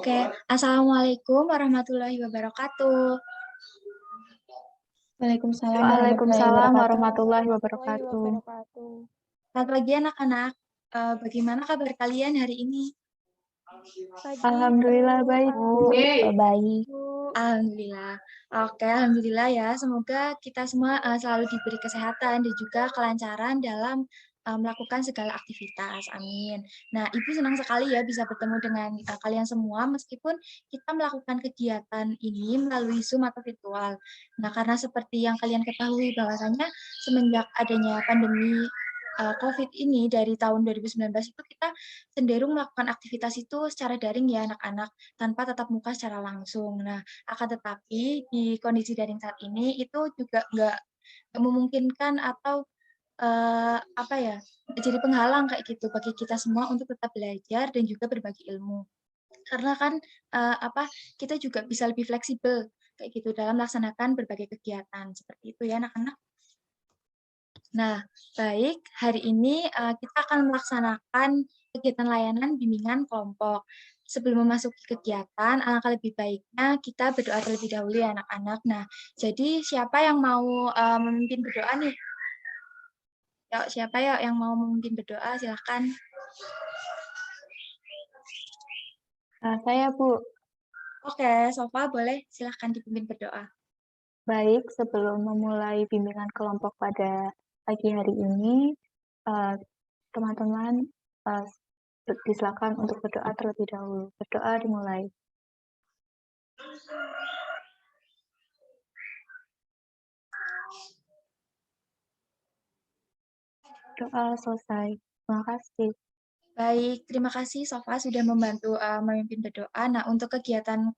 Oke, Assalamualaikum warahmatullahi wabarakatuh. Waalaikumsalam warahmatullahi Waalaikumsalam wabarakatuh. warahmatullahi wabarakatuh. Selamat pagi anak-anak. Bagaimana kabar kalian hari ini? Alhamdulillah baik, Bu. Baik. Alhamdulillah. Oke, alhamdulillah ya. Semoga kita semua selalu diberi kesehatan dan juga kelancaran dalam melakukan segala aktivitas. Amin. Nah, Ibu senang sekali ya bisa bertemu dengan kalian semua meskipun kita melakukan kegiatan ini melalui Zoom atau virtual. Nah, karena seperti yang kalian ketahui bahwasanya semenjak adanya pandemi COVID ini dari tahun 2019 itu kita cenderung melakukan aktivitas itu secara daring ya anak-anak, tanpa tatap muka secara langsung. Nah, akan tetapi di kondisi daring saat ini itu juga nggak memungkinkan atau apa ya, jadi penghalang kayak gitu bagi kita semua untuk tetap belajar dan juga berbagi ilmu. Karena kan kita juga bisa lebih fleksibel kayak gitu dalam melaksanakan berbagai kegiatan seperti itu ya anak-anak. Nah, baik, hari ini kita akan melaksanakan kegiatan layanan bimbingan kelompok. Sebelum memasuki kegiatan, alangkah lebih baiknya kita berdoa terlebih dahulu ya anak-anak. Nah, jadi siapa yang mau memimpin berdoa nih? Yuk, siapa yuk yang mau memimpin berdoa? Silahkan. Saya, Bu. Oke, Sofa boleh silahkan dipimpin berdoa. Baik, sebelum memulai bimbingan kelompok pada pagi hari ini, teman-teman disilakan untuk berdoa terlebih dahulu. Berdoa dimulai. Doa selesai. Terima kasih. Baik, terima kasih Sofa sudah membantu memimpin berdoa. Nah, untuk kegiatan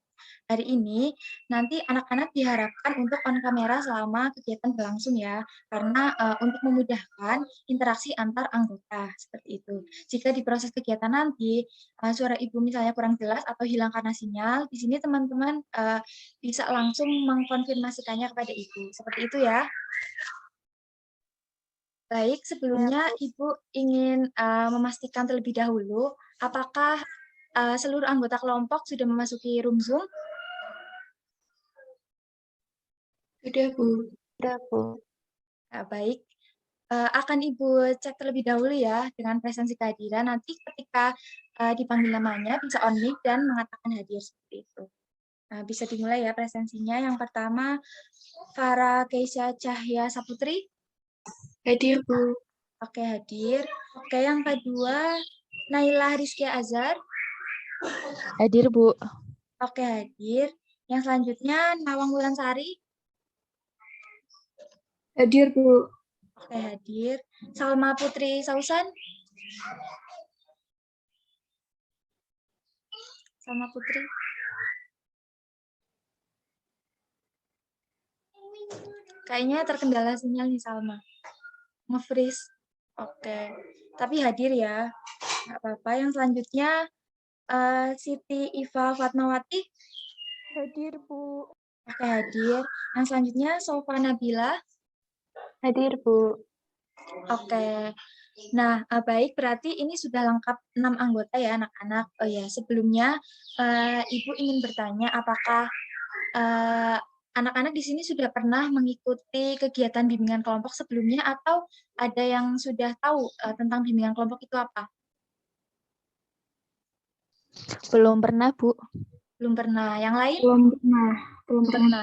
hari ini, nanti anak-anak diharapkan untuk on kamera selama kegiatan berlangsung ya, karena untuk memudahkan interaksi antar anggota, seperti itu. Jika di proses kegiatan nanti, suara Ibu misalnya kurang jelas atau hilang karena sinyal, di sini teman-teman bisa langsung mengkonfirmasikannya kepada Ibu, seperti itu ya. Baik, sebelumnya Ibu ingin memastikan terlebih dahulu, apakah seluruh anggota kelompok sudah memasuki room Zoom? Sudah, Bu. Sudah, Bu. Nah, baik, akan Ibu cek terlebih dahulu ya dengan presensi kehadiran. Nanti ketika dipanggil namanya bisa on mic dan mengatakan hadir seperti itu. Nah, bisa dimulai ya presensinya. Yang pertama, Farah Keisha Cahya Saputri. Hadir, Bu. Oke, hadir. Oke, yang kedua, Naila Rizkia Azhar. Hadir, Bu. Oke, hadir. Yang selanjutnya, Nawang Wulansari. Hadir, Bu. Oke, hadir. Salma Putri Sausan. Salma Putri. Kayaknya terkendala sinyal nih, Salma. Nge-freeze. Oke. Tapi hadir ya. Nggak apa-apa. Yang selanjutnya, Siti Iva Fatmawati. Hadir, Bu. Oke, hadir. Yang selanjutnya, Sofa Nabila. Hadir, Bu. Oke. Nah, baik, berarti ini sudah lengkap 6 anggota ya anak-anak. Oh ya, sebelumnya Ibu ingin bertanya apakah anak-anak di sini sudah pernah mengikuti kegiatan bimbingan kelompok sebelumnya atau ada yang sudah tahu tentang bimbingan kelompok itu apa? Belum pernah, Bu. Belum pernah. Yang lain? Belum pernah. Belum pernah.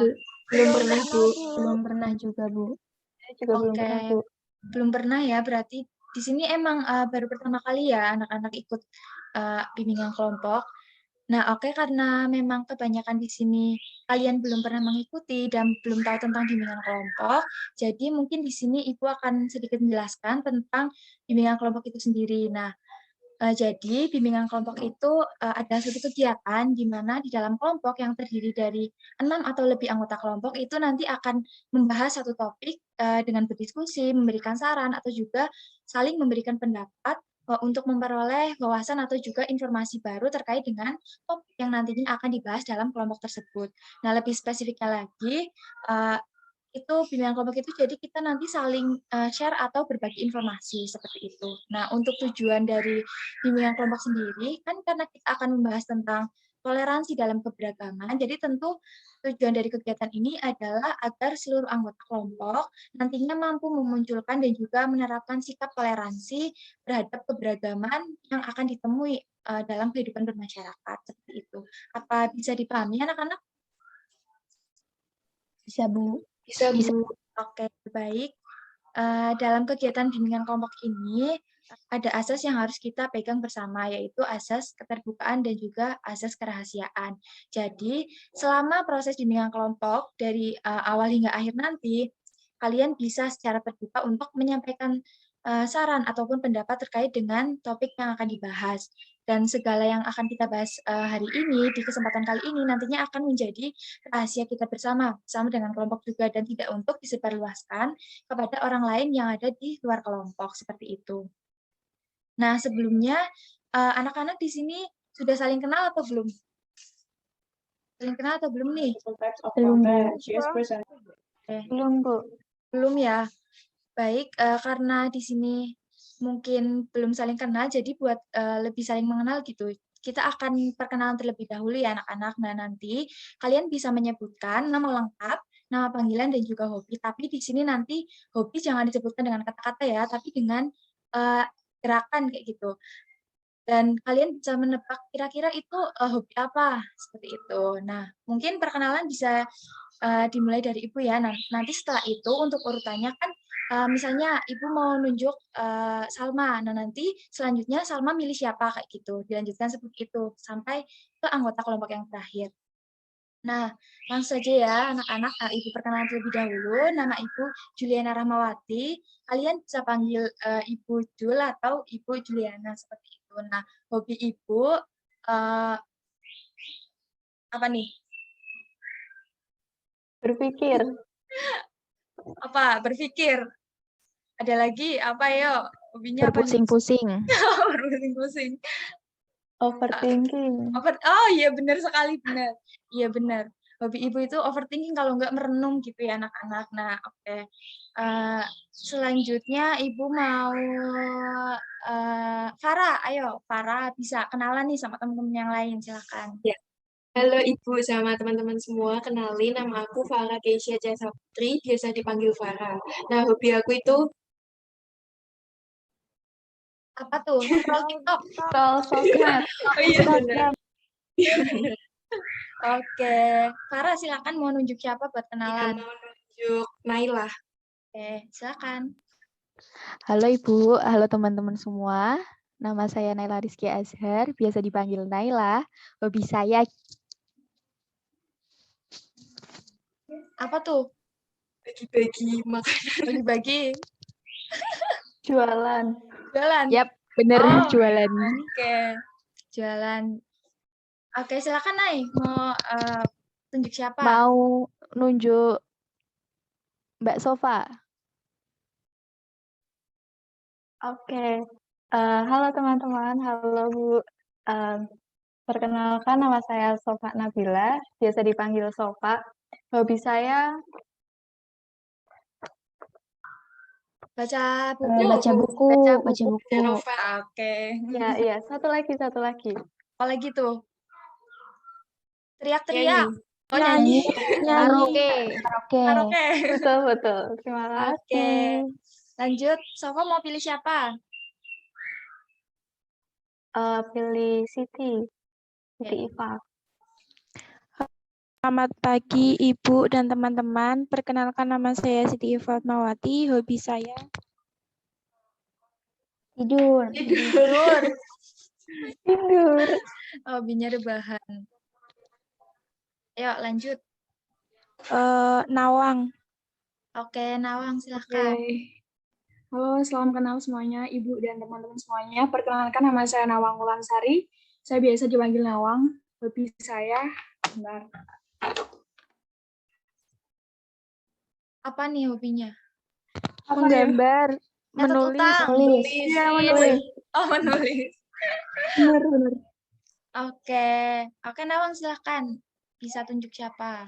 Belum pernah, Bu. Belum pernah juga, Bu. Saya juga belum Oke. pernah, Bu. Belum pernah ya, berarti di sini emang baru pertama kali ya anak-anak ikut bimbingan kelompok. Nah, oke, karena memang kebanyakan di sini kalian belum pernah mengikuti dan belum tahu tentang bimbingan kelompok, jadi mungkin di sini Ibu akan sedikit menjelaskan tentang bimbingan kelompok itu sendiri. Nah, jadi bimbingan kelompok itu ada suatu kegiatan di mana di dalam kelompok yang terdiri dari 6 atau lebih anggota kelompok itu nanti akan membahas satu topik dengan berdiskusi, memberikan saran, atau juga saling memberikan pendapat untuk memperoleh wawasan atau juga informasi baru terkait dengan topik yang nantinya akan dibahas dalam kelompok tersebut. Nah, lebih spesifiknya lagi, itu bimbingan kelompok itu jadi kita nanti saling share atau berbagi informasi seperti itu. Nah, untuk tujuan dari bimbingan kelompok sendiri, kan karena kita akan membahas tentang toleransi dalam keberagaman. Jadi tentu tujuan dari kegiatan ini adalah agar seluruh anggota kelompok nantinya mampu memunculkan dan juga menerapkan sikap toleransi terhadap keberagaman yang akan ditemui dalam kehidupan bermasyarakat seperti itu. Apa bisa dipahami anak-anak? Bisa, Bu. Bisa, Bu. Oke, baik. Dalam kegiatan bimbingan kelompok ini, ada asas yang harus kita pegang bersama, yaitu asas keterbukaan dan juga asas kerahasiaan. Jadi, selama proses bimbingan kelompok dari awal hingga akhir nanti, kalian bisa secara terbuka untuk menyampaikan saran ataupun pendapat terkait dengan topik yang akan dibahas. Dan segala yang akan kita bahas hari ini, di kesempatan kali ini, nantinya akan menjadi rahasia kita bersama dengan kelompok juga, dan tidak untuk disebarluaskan kepada orang lain yang ada di luar kelompok, seperti itu. Nah, sebelumnya, anak-anak di sini sudah saling kenal atau belum? Saling kenal atau belum nih? Belum, Bu. Belum, Bu. Belum ya? Baik, karena di sini mungkin belum saling kenal, jadi buat lebih saling mengenal gitu, kita akan perkenalan terlebih dahulu ya anak-anak. Nah, nanti kalian bisa menyebutkan nama lengkap, nama panggilan, dan juga hobi. Tapi di sini nanti hobi jangan disebutkan dengan kata-kata ya, tapi dengan gerakan kayak gitu. Dan kalian bisa menebak kira-kira itu hobi apa, seperti itu. Nah, mungkin perkenalan bisa dimulai dari Ibu ya. Nah, nanti setelah itu untuk urutannya kan misalnya Ibu mau nunjuk Salma. Nah, nanti selanjutnya Salma milih siapa kayak gitu. Dilanjutkan seperti itu sampai ke anggota kelompok yang terakhir. Nah, langsung saja ya anak-anak, Ibu perkenalan terlebih dahulu. Nama Ibu Juliana Rahmawati. Kalian bisa panggil Ibu Jul atau Ibu Juliana seperti itu. Nah, hobi Ibu apa nih? Berpikir. Apa? Berpikir. Ada lagi apa yo? Hobinya apa nih? Berpusing-pusing. Berpusing-pusing. Overthinking. Oh iya benar sekali, benar. Iya benar. Hobi Ibu itu overthinking kalau nggak merenung gitu ya anak-anak. Nah, oke. Selanjutnya Ibu mau Farah, ayo Farah bisa kenalan nih sama teman-teman yang lain, silakan. Ya. Halo Ibu sama teman-teman semua, kenalin nama aku Farah Keisha Jasa Putri, biasa dipanggil Farah. Nah, hobi aku itu Apa tuh? Scroll TikTok. Scroll sosmed. oh iya benar. Oke, Farah silakan mau nunjuk siapa buat Yang kenalan. mau nunjuk Naila. Oke, silakan. Halo Ibu, halo teman-teman semua. Nama saya Naila Rizky Azhar, biasa dipanggil Naila. Hobi saya Apa tuh? Bagi-bagi makanan. Bagi-bagi. Jualan. Jualan. Yap, bener Oh, jualan. Oke, jualan. Oke, silakan Nay. Mau tunjuk siapa? Mau nunjuk Mbak Sofa. Oke. Halo teman-teman, halo Bu. Perkenalkan nama saya Sofa Nabila, biasa dipanggil Sofa. Hobi saya Baca buku. Baca buku. Baca buku. Dan novel. Oke. ya satu lagi. Apa lagi tuh? Teriak-teriak. Nyanyi. Oh, nyanyi. Karaoke. Karaoke. betul. Terima kasih. Oke. Lanjut, Sofa mau pilih siapa? Pilih Siti Iva. Selamat pagi Ibu dan teman-teman. Perkenalkan nama saya Siti Fatmawati. Hobi saya Tidur. Hobinya rebahan. Ayo lanjut. Nawang. Oke, Nawang silakan. Halo, salam kenal semuanya, Ibu dan teman-teman semuanya. Perkenalkan nama saya Nawang Wulansari. Saya biasa dipanggil Nawang. Hobi saya, bentar. Apa nih hobinya? Menggambar. Catat Menulis. utang. Iya, menulis. Oh, menulis. Benar. Oke, Nawang silakan. Bisa tunjuk siapa?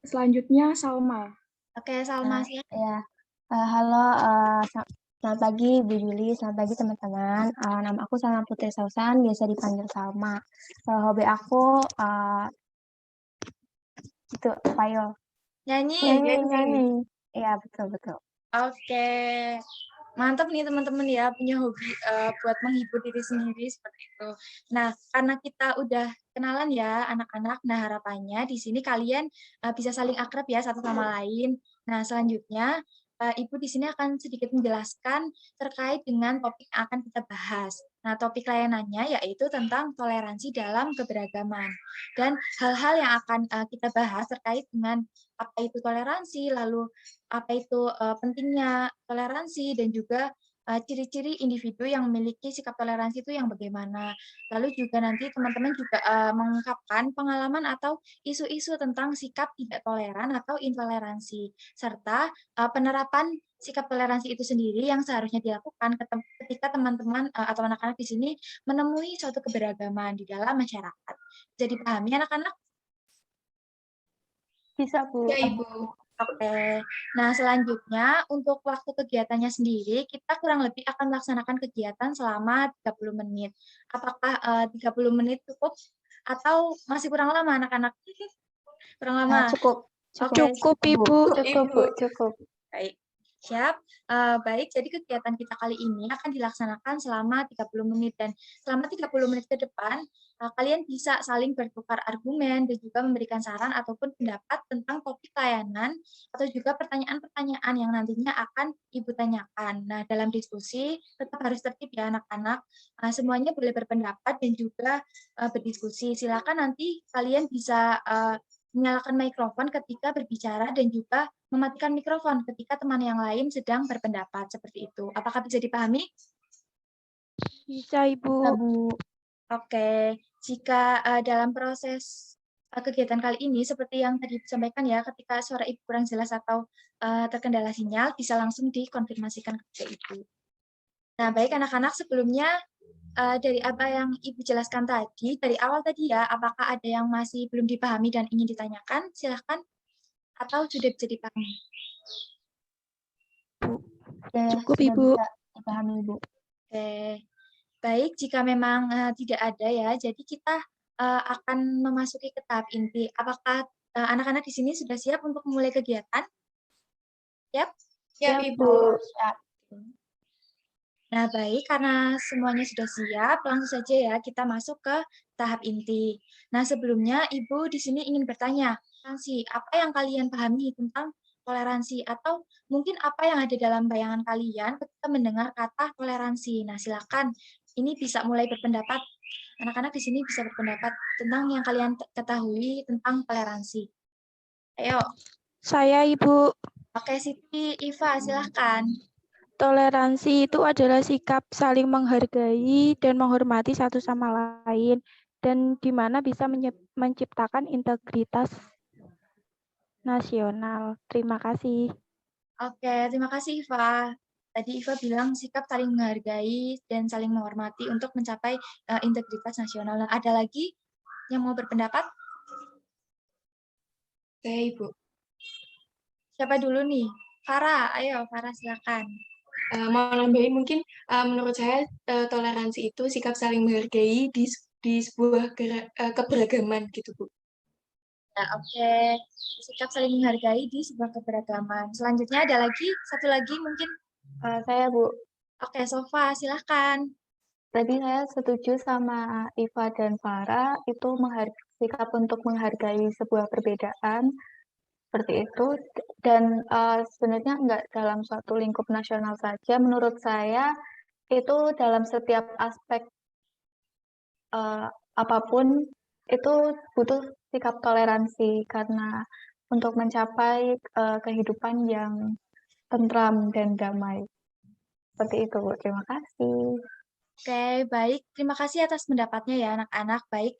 Selanjutnya, Salma. Oke, Salma silakan. Ya. Halo, Selamat pagi, Bu Juli. Selamat pagi, teman-teman. Nama aku Salma Putri Sausan, biasa dipanggil Salma. Hobi aku itu payol. Nyanyi. Nyanyi. Iya, betul. Oke. Mantap nih teman-teman ya, punya hobi buat menghibur diri sendiri seperti itu. Nah, karena kita udah kenalan ya anak-anak, nah harapannya di sini kalian bisa saling akrab ya satu sama lain. Nah, selanjutnya Ibu di sini akan sedikit menjelaskan terkait dengan topik yang akan kita bahas. Nah, topik layanannya yaitu tentang toleransi dalam keberagaman. Dan hal-hal yang akan kita bahas terkait dengan apa itu toleransi, lalu apa itu pentingnya toleransi, dan juga ciri-ciri individu yang memiliki sikap toleransi itu yang bagaimana. Lalu juga nanti teman-teman juga mengungkapkan pengalaman atau isu-isu tentang sikap tidak toleran atau intoleransi, serta penerapan sikap toleransi itu sendiri yang seharusnya dilakukan ketika teman-teman atau anak-anak di sini menemui suatu keberagaman di dalam masyarakat. Jadi pahami anak-anak? Bisa, Bu. Ya, Ibu. Oke, nah selanjutnya untuk waktu kegiatannya sendiri, kita kurang lebih akan melaksanakan kegiatan selama 30 menit. Apakah 30 menit cukup atau masih kurang lama anak-anak? Kurang lama? Cukup. Oke, Cukup, Ibu. Cukup. baik. Siap. Baik, jadi kegiatan kita kali ini akan dilaksanakan selama 30 menit. Dan selama 30 menit ke depan, kalian bisa saling bertukar argumen dan juga memberikan saran ataupun pendapat tentang topik layanan atau juga pertanyaan-pertanyaan yang nantinya akan Ibu tanyakan. Nah, dalam diskusi tetap harus tertib ya anak-anak. Semuanya boleh berpendapat dan juga berdiskusi. Silakan nanti kalian bisa menyalakan mikrofon ketika berbicara dan juga mematikan mikrofon ketika teman yang lain sedang berpendapat seperti itu. Apakah bisa dipahami? Bisa, Ibu. Oke, jika dalam proses kegiatan kali ini seperti yang tadi disampaikan ya, ketika suara Ibu kurang jelas atau terkendala sinyal, bisa langsung dikonfirmasikan kepada Ibu. Nah, baik anak-anak, sebelumnya dari apa yang Ibu jelaskan tadi, dari awal tadi ya, apakah ada yang masih belum dipahami dan ingin ditanyakan? Silahkan. Atau sudah bisa dipahami? Cukup, Ibu. Dipahami, Ibu. Oke, baik. Jika memang tidak ada ya, jadi kita akan memasuki ke tahap inti. Apakah anak-anak di sini sudah siap untuk memulai kegiatan? Siap? Siap, Ibu. Nah, baik, karena semuanya sudah siap, langsung saja ya kita masuk ke tahap inti. Nah, sebelumnya Ibu di sini ingin bertanya, apa yang kalian pahami tentang toleransi, atau mungkin apa yang ada dalam bayangan kalian ketika mendengar kata toleransi. Nah, silakan, ini bisa mulai berpendapat. Anak-anak di sini bisa berpendapat tentang yang kalian ketahui tentang toleransi. Ayo. Saya, Ibu. Oke, Siti, Iva, silahkan. Toleransi itu adalah sikap saling menghargai dan menghormati satu sama lain, dan di mana bisa menciptakan integritas nasional. Terima kasih. Oke, terima kasih Iva. Tadi Iva bilang sikap saling menghargai dan saling menghormati untuk mencapai integritas nasional. Nah, ada lagi yang mau berpendapat? Saya, Ibu. Siapa dulu nih? Farah, ayo Farah silakan. Mau nambahin mungkin menurut saya toleransi itu sikap saling menghargai di sebuah keberagaman gitu, Bu. Ya, oke. Sikap saling menghargai di sebuah keberagaman. Selanjutnya ada lagi, satu lagi mungkin. Saya, Bu. Oke, Sofa, silahkan. Tadi saya setuju sama Iva dan Farah, itu sikap untuk menghargai sebuah perbedaan, seperti itu. Dan sebenarnya nggak dalam suatu lingkup nasional saja, menurut saya itu dalam setiap aspek apapun itu butuh sikap toleransi, karena untuk mencapai kehidupan yang tentram dan damai. Seperti itu, Bu. Terima kasih. Oke, baik. Terima kasih atas pendapatnya ya anak-anak. Baik,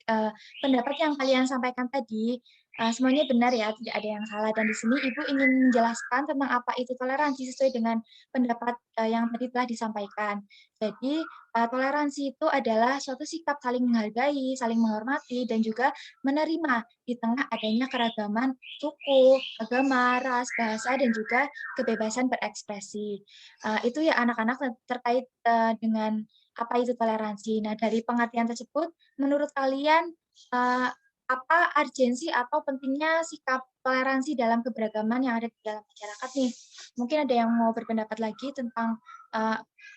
pendapat yang kalian sampaikan tadi Semuanya benar ya, tidak ada yang salah. Dan di sini Ibu ingin menjelaskan tentang apa itu toleransi sesuai dengan pendapat yang tadi telah disampaikan. Jadi, toleransi itu adalah suatu sikap saling menghargai, saling menghormati, dan juga menerima di tengah adanya keragaman suku, agama, ras, bahasa, dan juga kebebasan berekspresi. Itu ya anak-anak terkait dengan apa itu toleransi. Nah, dari pengertian tersebut, menurut kalian apa urgensi atau pentingnya sikap toleransi dalam keberagaman yang ada di dalam masyarakat nih? Mungkin ada yang mau berpendapat lagi tentang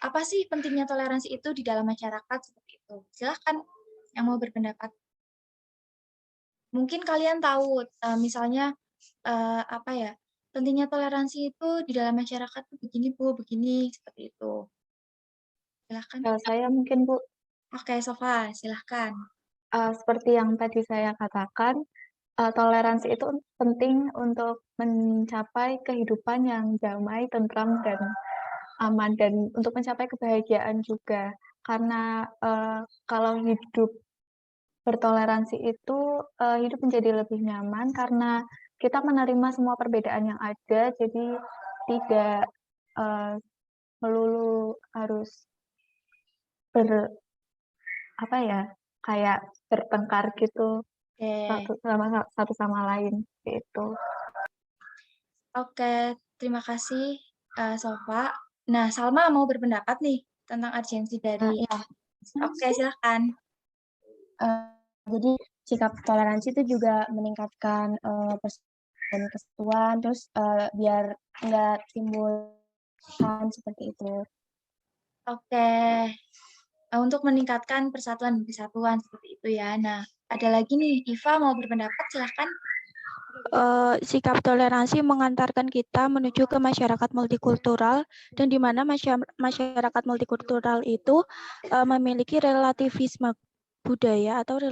apa sih pentingnya toleransi itu di dalam masyarakat seperti itu. Silahkan yang mau berpendapat. Mungkin kalian tahu misalnya apa ya, pentingnya toleransi itu di dalam masyarakat tuh begini Bu, begini seperti itu. Silahkan. Saya mungkin Bu, Oke, Sofa, silahkan. seperti yang tadi saya katakan, toleransi itu penting untuk mencapai kehidupan yang damai, tentram, dan aman, dan untuk mencapai kebahagiaan juga. Karena kalau hidup bertoleransi itu hidup menjadi lebih nyaman karena kita menerima semua perbedaan yang ada, jadi tidak melulu harus apa ya, kayak bertengkar gitu Oke. satu sama lain gitu. Oke, terima kasih Sofa. Nah, Salma mau berpendapat nih tentang urgensi dari. Ya, Oke, silahkan. jadi sikap toleransi itu juga meningkatkan persatuan kesatuan, terus biar nggak timbul seperti itu. Oke, untuk meningkatkan persatuan dan kesatuan seperti itu ya. Nah, ada lagi nih, Iva mau berpendapat, silahkan. Sikap toleransi mengantarkan kita menuju ke masyarakat multikultural, dan di mana masyarakat multikultural itu memiliki relativisme budaya atau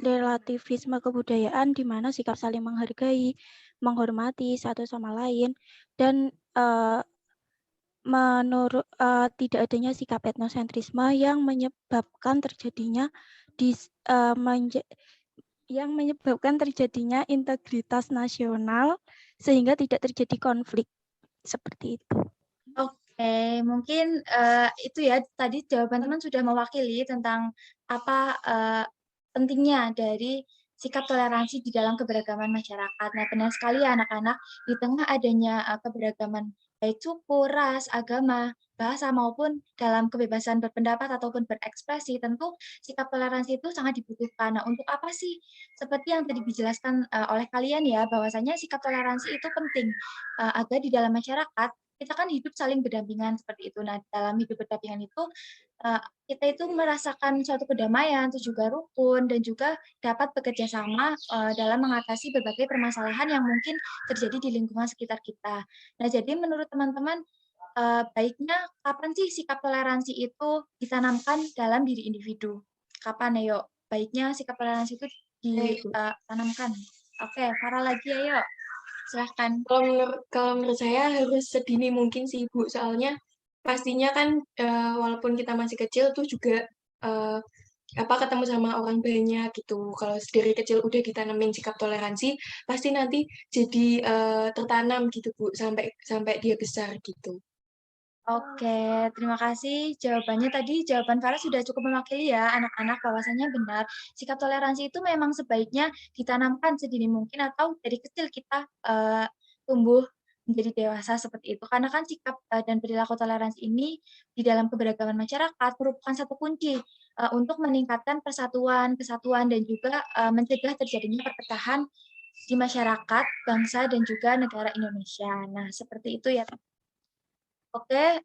relativisme kebudayaan, di mana sikap saling menghargai, menghormati satu sama lain, dan tidak adanya sikap etnosentrisme yang menyebabkan terjadinya integritas nasional sehingga tidak terjadi konflik seperti itu. Oke, mungkin itu ya tadi jawaban teman sudah mewakili tentang apa pentingnya dari sikap toleransi di dalam keberagaman masyarakat. Nah, benar sekali ya anak-anak, di tengah adanya keberagaman baik suku, ras, agama, bahasa maupun dalam kebebasan berpendapat ataupun berekspresi, tentu sikap toleransi itu sangat dibutuhkan. Nah, untuk apa sih? Seperti yang tadi dijelaskan oleh kalian ya, bahwasanya sikap toleransi itu penting agar di dalam masyarakat kita kan hidup saling berdampingan seperti itu. Nah, dalam hidup berdampingan itu kita itu merasakan suatu kedamaian, terus juga rukun, dan juga dapat bekerja sama dalam mengatasi berbagai permasalahan yang mungkin terjadi di lingkungan sekitar kita. Nah, jadi menurut teman-teman, baiknya kapan sih sikap toleransi itu ditanamkan dalam diri individu? Kapan ya, yuk? Baiknya sikap toleransi itu ditanamkan. Oke, Farah lagi ya, yuk. Silahkan. Kalau menurut saya harus sedini mungkin sih Ibu, soalnya pastinya kan walaupun kita masih kecil tuh juga ketemu sama orang banyak gitu. Kalau dari kecil udah ditanemin sikap toleransi, pasti nanti jadi tertanam gitu Bu sampai dia besar gitu. Oke, terima kasih. Jawabannya tadi, jawaban Farah sudah cukup mewakili ya anak-anak, bahwasannya benar. Sikap toleransi itu memang sebaiknya ditanamkan sedini mungkin atau dari kecil kita tumbuh menjadi dewasa seperti itu. Karena kan sikap dan perilaku toleransi ini di dalam keberagaman masyarakat merupakan satu kunci untuk meningkatkan persatuan, kesatuan, dan juga mencegah terjadinya perpecahan di masyarakat, bangsa, dan juga negara Indonesia. Nah, seperti itu ya. Oke,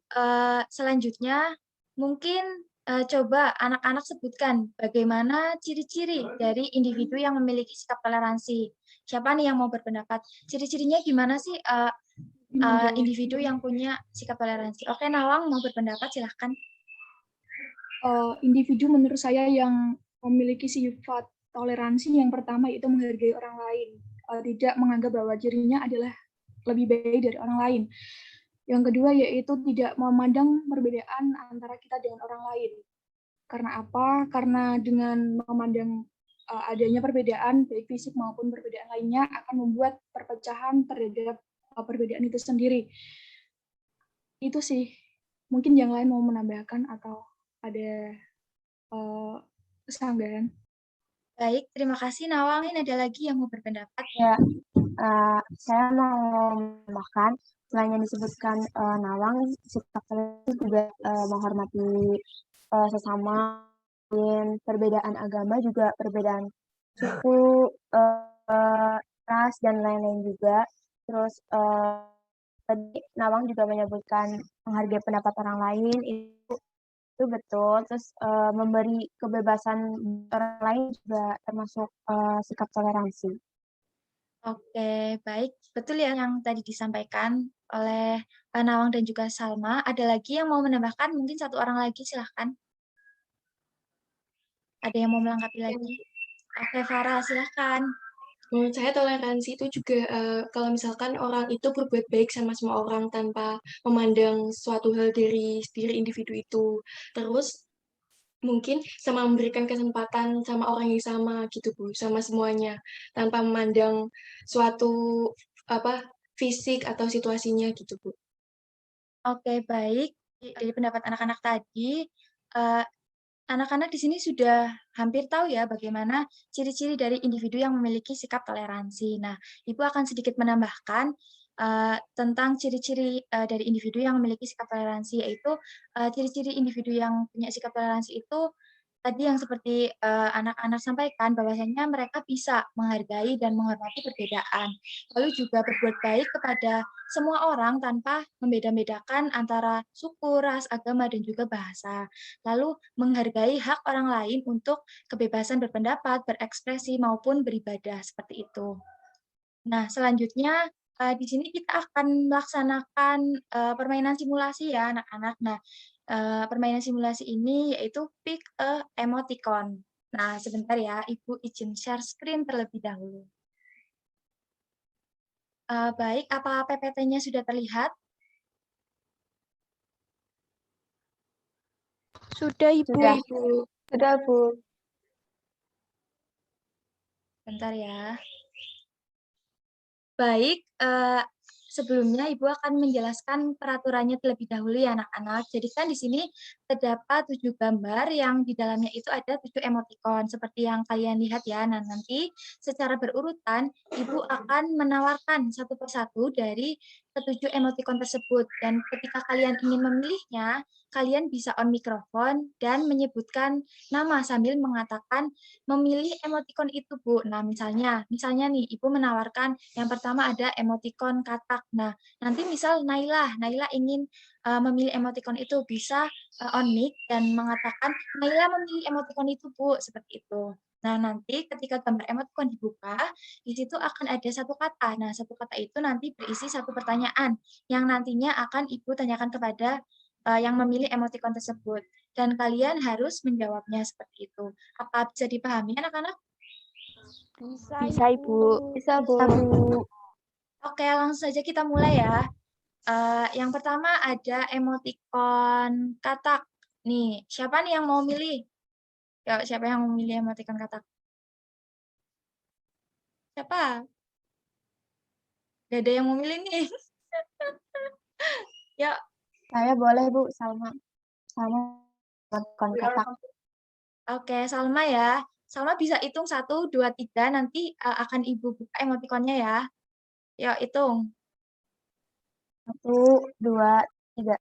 selanjutnya mungkin coba anak-anak sebutkan bagaimana ciri-ciri dari individu yang memiliki sikap toleransi. Siapa nih yang mau berpendapat? Ciri-cirinya gimana sih individu yang punya sikap toleransi? Oke, Nawang mau berpendapat, silahkan. Individu menurut saya yang memiliki sifat toleransi yang pertama itu menghargai orang lain, tidak menganggap bahwa dirinya adalah lebih baik dari orang lain. Yang kedua yaitu tidak memandang perbedaan antara kita dengan orang lain. Karena apa? Karena dengan memandang adanya perbedaan baik fisik maupun perbedaan lainnya akan membuat perpecahan terhadap perbedaan itu sendiri. Itu sih. Mungkin yang lain mau menambahkan atau ada kesanggahan. Baik, terima kasih Nawang. Ini ada lagi yang mau berpendapat? Ya, saya mau menambahkan, selain yang disebutkan Nawang, sikap toleransi juga menghormati sesama, perbedaan agama juga, perbedaan suku, ras, dan lain-lain juga. Terus tadi Nawang juga menyebutkan menghargai pendapat orang lain, itu betul. Terus memberi kebebasan orang lain juga termasuk sikap toleransi. Oke, baik. Betul ya yang tadi disampaikan oleh Nawang dan juga Salma. Ada lagi yang mau menambahkan? Mungkin satu orang lagi, silahkan. Ada yang mau melengkapi lagi? Oke, Farah, silahkan. Menurut saya toleransi itu juga kalau misalkan orang itu berbuat baik sama semua orang tanpa memandang suatu hal dari diri individu itu. Terus mungkin sama memberikan kesempatan sama orang yang sama gitu Bu, sama semuanya tanpa memandang suatu fisik atau situasinya gitu Bu. Oke, baik. Dari pendapat anak-anak tadi, anak-anak di sini sudah hampir tahu ya bagaimana ciri-ciri dari individu yang memiliki sikap toleransi. Nah, Ibu akan sedikit menambahkan tentang ciri-ciri dari individu yang memiliki sikap toleransi, yaitu ciri-ciri individu yang punya sikap toleransi itu tadi yang seperti anak-anak sampaikan, bahwasanya mereka bisa menghargai dan menghormati perbedaan, lalu juga berbuat baik kepada semua orang tanpa membeda-bedakan antara suku, ras, agama, dan juga bahasa. Lalu menghargai hak orang lain untuk kebebasan berpendapat, berekspresi, maupun beribadah, seperti itu. Nah, selanjutnya di sini kita akan melaksanakan permainan simulasi ya anak-anak. Nah, permainan simulasi ini yaitu pick a emoticon. Nah, sebentar ya, Ibu izin share screen terlebih dahulu. Baik, apa PPT-nya sudah terlihat? Sudah, Ibu. Sudah. Sudah, Bu. Bentar ya. Baik, sebelumnya Ibu akan menjelaskan peraturannya terlebih dahulu ya anak-anak. Jadi kan di sini terdapat 7 gambar yang di dalamnya itu ada 7 emoticon seperti yang kalian lihat ya. Nah, nanti secara berurutan Ibu akan menawarkan satu persatu dari ketujuh emoticon tersebut, dan ketika kalian ingin memilihnya, kalian bisa on mikrofon dan menyebutkan nama sambil mengatakan memilih emoticon itu, Bu. Nah, misalnya nih Ibu menawarkan yang pertama ada emoticon katak. Nah, nanti misal Naila ingin memilih emoticon itu, bisa on mic dan mengatakan Naila memilih emoticon itu, Bu, seperti itu. Nah, nanti ketika gambar emoticon dibuka, di situ akan ada satu kata. Nah, satu kata itu nanti berisi satu pertanyaan yang nantinya akan Ibu tanyakan kepada yang memilih emoticon tersebut. Dan kalian harus menjawabnya seperti itu. Apa bisa dipahami anak-anak? Bisa, Ibu. Bisa, Bu. Oke, langsung saja kita mulai ya. Yang pertama ada emoticon katak. Nih, siapa nih yang mau milih? Ya, siapa yang mau milih emoticon katak? Siapa? Gak ada yang mau milih nih. Ya. Saya boleh, Bu, Salma. Katak. Oke, Salma ya. Salma bisa hitung 1, 2, 3. Nanti akan Ibu buka emoticonnya ya. Yuk, hitung. 1, 2, 3.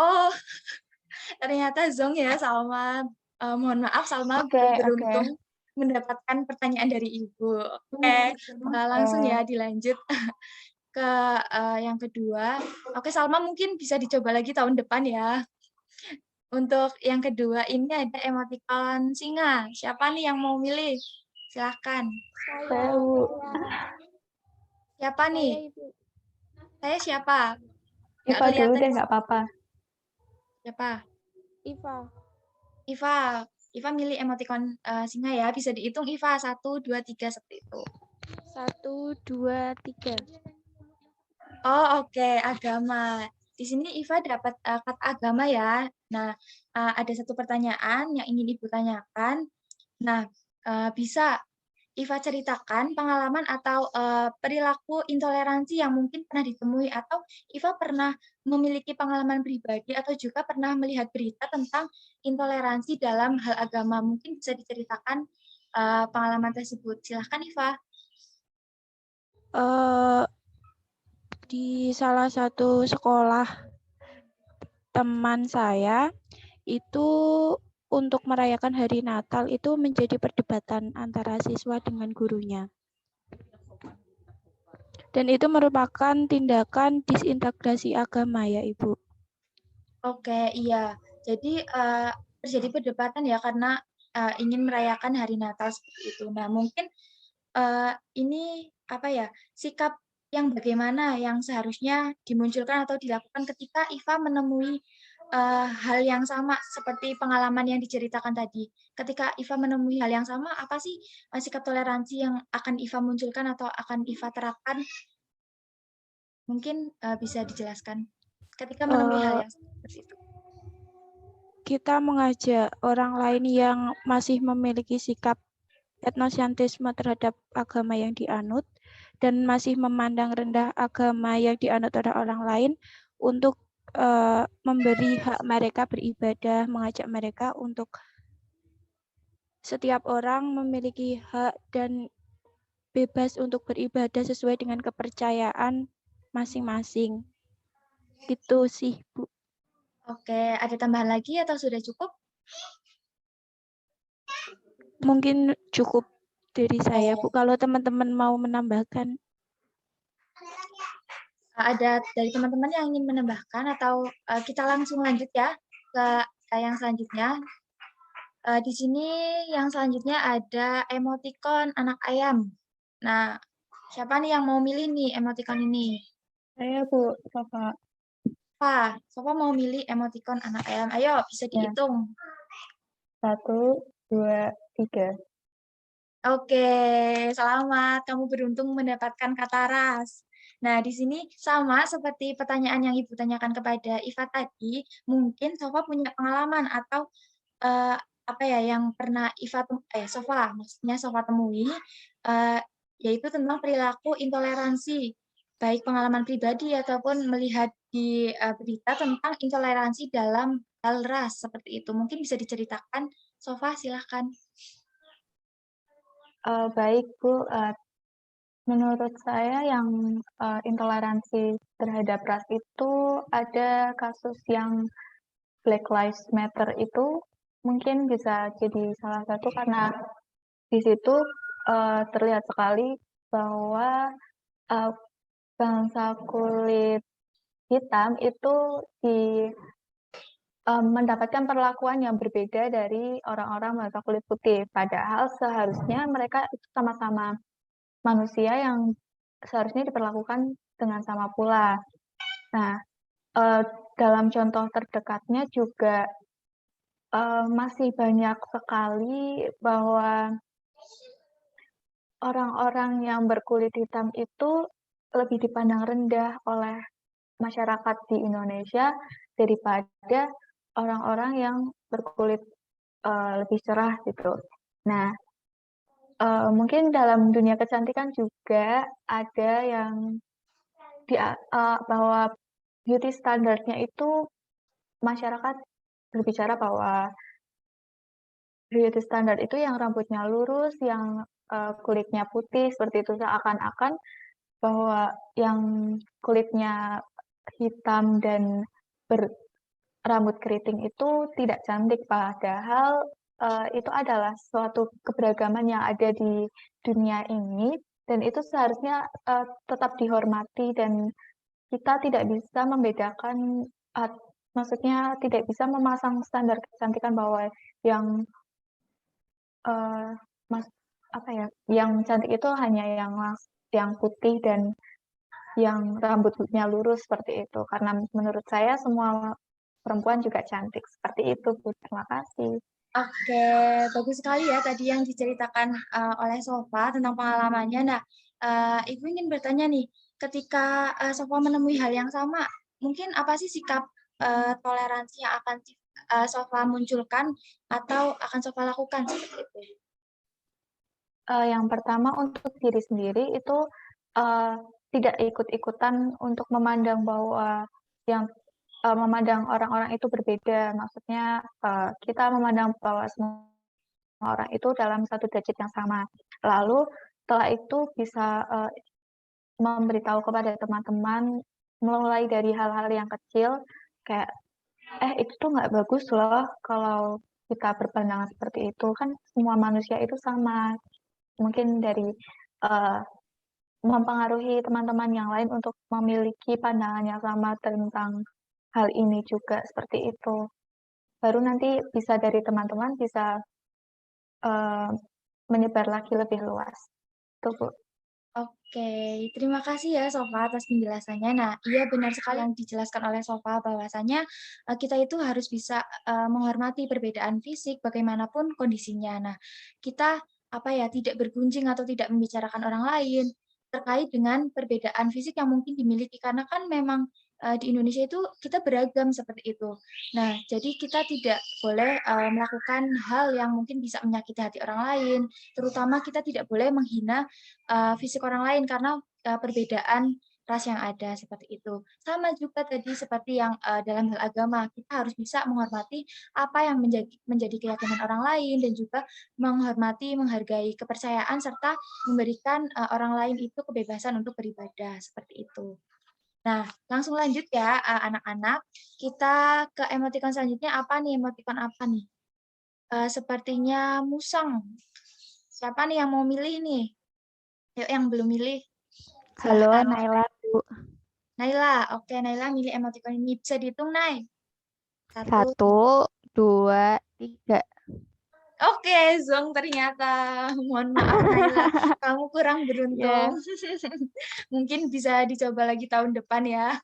Oh, ternyata Zong ya, Salma. Mohon maaf, Salma belum beruntung mendapatkan pertanyaan dari Ibu. Oke, langsung ya dilanjut ke yang kedua. Oke, Salma mungkin bisa dicoba lagi tahun depan ya. Untuk yang kedua ini ada emoticon singa. Siapa nih yang mau milih? Silahkan. Saya, Bu. Siapa nih? Saya siapa? Iva dulu deh, nggak apa-apa. Siapa? Iva. Iva milih emoticon singa ya. Bisa dihitung Iva. 1, 2, 3 seperti itu. 1, 2, 3. Oh, oke. Agama. Di sini Iva dapat kata agama ya. Nah, ada satu pertanyaan yang ingin Ibu tanyakan. Nah, bisa Iva ceritakan pengalaman atau perilaku intoleransi yang mungkin pernah ditemui, atau Iva pernah memiliki pengalaman pribadi atau juga pernah melihat berita tentang intoleransi dalam hal agama. Mungkin bisa diceritakan pengalaman tersebut. Silahkan Iva. Di salah satu sekolah teman saya itu untuk merayakan hari Natal itu menjadi perdebatan antara siswa dengan gurunya. Dan itu merupakan tindakan disintegrasi agama ya Ibu. Oke, iya. Jadi terjadi perdebatan ya karena ingin merayakan hari Natal seperti itu. Nah, mungkin ini apa ya, sikap yang bagaimana yang seharusnya dimunculkan atau dilakukan ketika Iva menemui hal yang sama seperti pengalaman yang diceritakan tadi. Ketika Iva menemui hal yang sama, apa sih sikap toleransi yang akan Iva munculkan atau akan Iva terapkan? Mungkin bisa dijelaskan ketika menemui hal yang sama seperti itu. Kita mengajak orang lain yang masih memiliki sikap etnosentrisme terhadap agama yang dianut dan masih memandang rendah agama yang dianut oleh orang lain untuk memberi hak mereka beribadah, mengajak mereka untuk setiap orang memiliki hak dan bebas untuk beribadah sesuai dengan kepercayaan masing-masing. Gitu sih, Bu. Oke, ada tambahan lagi atau sudah cukup? Mungkin cukup dari saya, Bu. Kalau teman-teman mau menambahkan. Ada dari teman-teman yang ingin menambahkan atau kita langsung lanjut ya ke yang selanjutnya. Di sini yang selanjutnya ada emoticon anak ayam. Nah, siapa nih yang mau milih nih emoticon ini? Saya Bu, Safa. Siapa mau milih emoticon anak ayam? Ayo, bisa dihitung. 1, 2, 3. Oke, selamat. Kamu beruntung mendapatkan kata ras. Nah, di sini sama seperti pertanyaan yang Ibu tanyakan kepada Iva tadi, mungkin Sofa punya pengalaman atau apa ya yang pernah Sofa temui, yaitu tentang perilaku intoleransi, baik pengalaman pribadi ataupun melihat di berita tentang intoleransi dalam hal ras seperti itu. Mungkin bisa diceritakan, Sofa, silahkan. Baik Bu, menurut saya yang intoleransi terhadap ras itu ada kasus yang Black Lives Matter itu mungkin bisa jadi salah satu karena di situ terlihat sekali bahwa bangsa kulit hitam itu mendapatkan perlakuan yang berbeda dari orang-orang bangsa kulit putih. Padahal seharusnya mereka itu sama-sama manusia yang seharusnya diperlakukan dengan sama pula. Nah, dalam contoh terdekatnya juga masih banyak sekali bahwa orang-orang yang berkulit hitam itu lebih dipandang rendah oleh masyarakat di Indonesia daripada orang-orang yang berkulit lebih cerah gitu. Nah, mungkin dalam dunia kecantikan juga ada yang bahwa beauty standarnya itu masyarakat berbicara bahwa beauty standard itu yang rambutnya lurus, yang kulitnya putih, seperti itu. Seakan-akan bahwa yang kulitnya hitam dan berambut keriting itu tidak cantik, padahal itu adalah suatu keberagaman yang ada di dunia ini, dan itu seharusnya tetap dihormati, dan kita tidak bisa membedakan, maksudnya tidak bisa memasang standar kecantikan bahwa yang yang cantik itu hanya yang putih dan yang rambutnya lurus seperti itu. Karena menurut saya semua perempuan juga cantik. Seperti itu, Bu. Terima kasih. Oke, bagus sekali ya tadi yang diceritakan oleh Sofa tentang pengalamannya. Nah, Ibu ingin bertanya nih, ketika Sofa menemui hal yang sama, mungkin apa sih sikap toleransi yang akan Sofa munculkan atau akan Sofa lakukan seperti itu? Yang pertama untuk diri sendiri itu tidak ikut-ikutan untuk memandang bahwa memandang orang-orang itu berbeda. Maksudnya kita memandang bahwa semua orang itu dalam satu derajat yang sama. Lalu setelah itu bisa memberitahu kepada teman-teman mulai dari hal-hal yang kecil kayak itu tuh nggak bagus loh kalau kita berpandangan seperti itu, kan semua manusia itu sama. Mungkin dari mempengaruhi teman-teman yang lain untuk memiliki pandangan yang sama tentang hal ini juga, seperti itu. Baru nanti bisa dari teman-teman bisa menyebar lagi lebih luas. Itu, Bu. Oke, terima kasih ya Sofa atas penjelasannya. Nah, iya benar sekali yang dijelaskan oleh Sofa bahwasanya kita itu harus bisa menghormati perbedaan fisik bagaimanapun kondisinya. Nah, kita tidak bergunjing atau tidak membicarakan orang lain terkait dengan perbedaan fisik yang mungkin dimiliki karena kan memang di Indonesia itu kita beragam seperti itu. Nah, jadi kita tidak boleh melakukan hal yang mungkin bisa menyakiti hati orang lain, terutama kita tidak boleh menghina fisik orang lain karena perbedaan ras yang ada seperti itu. Sama juga tadi seperti yang dalam hal agama, kita harus bisa menghormati apa yang menjadi keyakinan orang lain dan juga menghargai kepercayaan serta memberikan orang lain itu kebebasan untuk beribadah seperti itu. Nah, langsung lanjut ya anak-anak. Kita ke emotikon selanjutnya apa nih? Emotikon apa nih? Sepertinya musang. Siapa nih yang mau milih nih? Yuk yang belum milih. Halo, Silahkan. Naila, Bu. Naila, oke Naila milih emotikon ini. Bisa dihitung, Nay? 1, 2, 3. Oke, Zong ternyata. Mohon maaf Naila, kamu kurang beruntung. Mungkin bisa dicoba lagi tahun depan ya.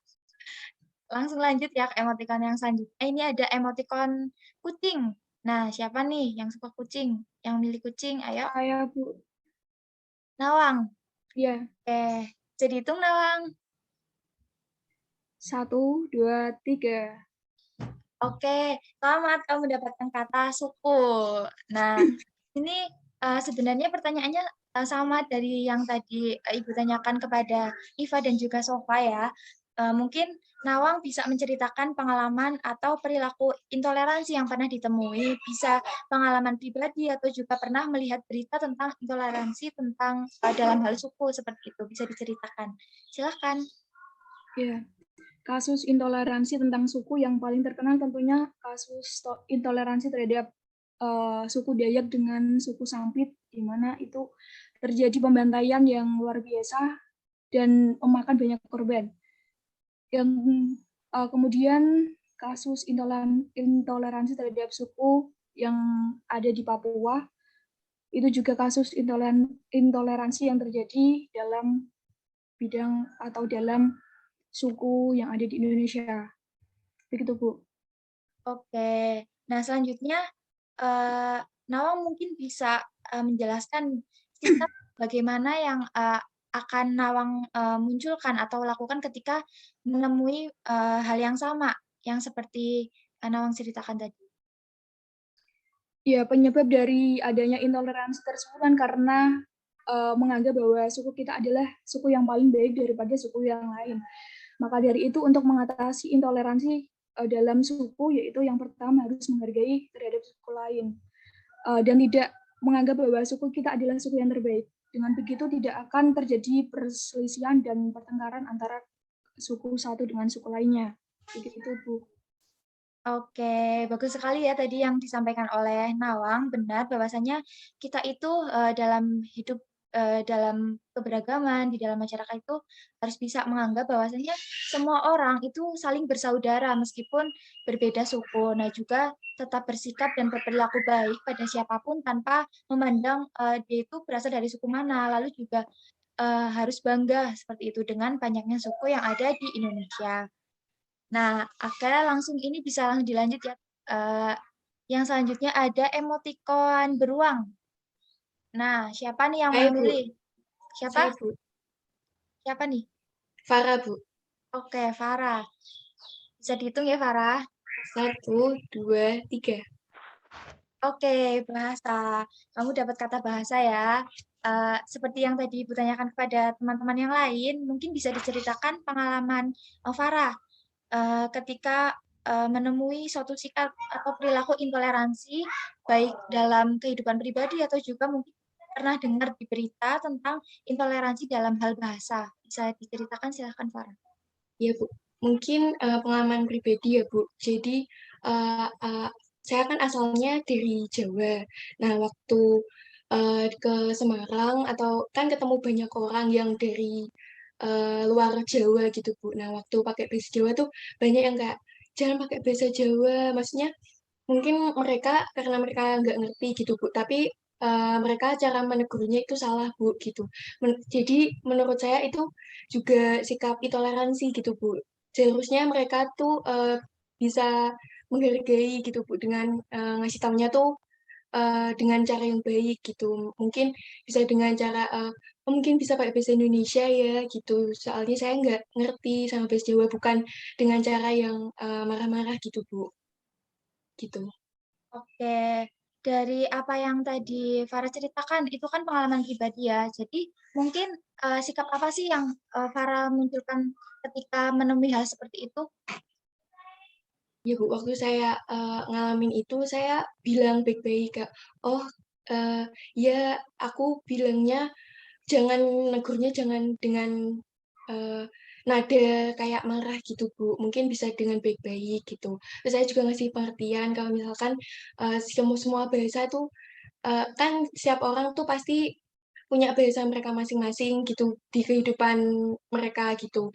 Langsung lanjut ya ke emotikon yang selanjutnya. Ini ada emotikon kucing. Nah, siapa nih yang suka kucing? Yang milih kucing? Ayo. Saya, Bu. Nawang. Ya, Oke, jadi hitung Nawang. 1, 2, 3. Oke, selamat kamu mendapatkan kata suku. Nah, ini sebenarnya pertanyaannya sama dari yang tadi Ibu tanyakan kepada Iva dan juga Sofa ya. Mungkin Nawang bisa menceritakan pengalaman atau perilaku intoleransi yang pernah ditemui, bisa pengalaman pribadi atau juga pernah melihat berita tentang intoleransi tentang dalam hal suku seperti itu, bisa diceritakan. Silakan. Ya, kasus intoleransi tentang suku yang paling terkenal tentunya kasus intoleransi terhadap suku Dayak dengan suku Sampit, di mana itu terjadi pembantaian yang luar biasa dan memakan banyak korban. Yang kemudian kasus intoleransi terhadap suku yang ada di Papua, itu juga kasus intoleransi yang terjadi dalam bidang atau dalam suku yang ada di Indonesia. Begitu, Bu. Oke, nah selanjutnya Nawang mungkin bisa menjelaskan sikap bagaimana yang akan Nawang munculkan atau lakukan ketika menemui hal yang sama yang seperti Nawang ceritakan tadi. Ya, penyebab dari adanya intoleransi tersebut kan karena menganggap bahwa suku kita adalah suku yang paling baik daripada suku yang lain. Maka dari itu untuk mengatasi intoleransi dalam suku, yaitu yang pertama harus menghargai terhadap suku lain. Dan tidak menganggap bahwa suku kita adalah suku yang terbaik. Dengan begitu tidak akan terjadi perselisihan dan pertengkaran antara suku satu dengan suku lainnya. Begitu, Bu. Oke, bagus sekali ya tadi yang disampaikan oleh Nawang, benar bahwasanya kita itu dalam hidup dalam keberagaman di dalam masyarakat itu harus bisa menganggap bahwasanya semua orang itu saling bersaudara meskipun berbeda suku. Nah, juga tetap bersikap dan berperilaku baik pada siapapun tanpa memandang dia itu berasal dari suku mana. Lalu juga harus bangga seperti itu dengan banyaknya suku yang ada di Indonesia. Nah, oke, langsung ini bisa langsung dilanjut ya. Yang selanjutnya ada emotikon beruang. Nah, siapa nih yang mau Bu. milih? Siapa? Saya, Bu. Siapa nih? Farah, Bu. Oke, Farah. Bisa dihitung ya, Farah? 1, 2, 3. Oke, bahasa. Kamu dapat kata bahasa ya. Seperti yang tadi Ibu tanyakan kepada teman-teman yang lain, mungkin bisa diceritakan pengalaman Farah ketika menemui suatu sikap atau perilaku intoleransi, baik dalam kehidupan pribadi atau juga mungkin pernah dengar di berita tentang intoleransi dalam hal bahasa. Bisa diceritakan, silahkan Farah. Ya, Bu. Mungkin pengalaman pribadi ya, Bu. Jadi, saya kan asalnya dari Jawa. Nah, waktu ke Semarang atau kan ketemu banyak orang yang dari luar Jawa gitu, Bu. Nah, waktu pakai bahasa Jawa tuh banyak yang kayak, jangan pakai bahasa Jawa. Maksudnya mungkin mereka karena mereka nggak ngerti gitu, Bu, tapi mereka cara menegurnya itu salah, Bu, gitu. Jadi menurut saya itu juga sikap intoleransi gitu, Bu. Seharusnya mereka tuh bisa menghargai gitu, Bu, dengan ngasih taunya tuh dengan cara yang baik gitu. Mungkin bisa dengan cara "Oh, mungkin bisa pakai bahasa Indonesia ya gitu. Soalnya saya nggak ngerti sama bahasa Jawa, bukan dengan cara yang marah-marah gitu, Bu. Gitu. Oke, dari apa yang tadi Farah ceritakan, itu kan pengalaman pribadi ya. Jadi mungkin sikap apa sih yang Farah munculkan ketika menemui hal seperti itu? Ya, Bu, waktu saya ngalamin itu, saya bilang baik-baik, Kak. Oh, ya aku bilangnya jangan negurnya jangan dengan eee, nada kayak marah gitu, Bu. Mungkin bisa dengan baik-baik gitu. Terus saya juga ngasih pengertian kalau misalkan semua bahasa tuh kan setiap orang tuh pasti punya bahasa mereka masing-masing gitu di kehidupan mereka gitu.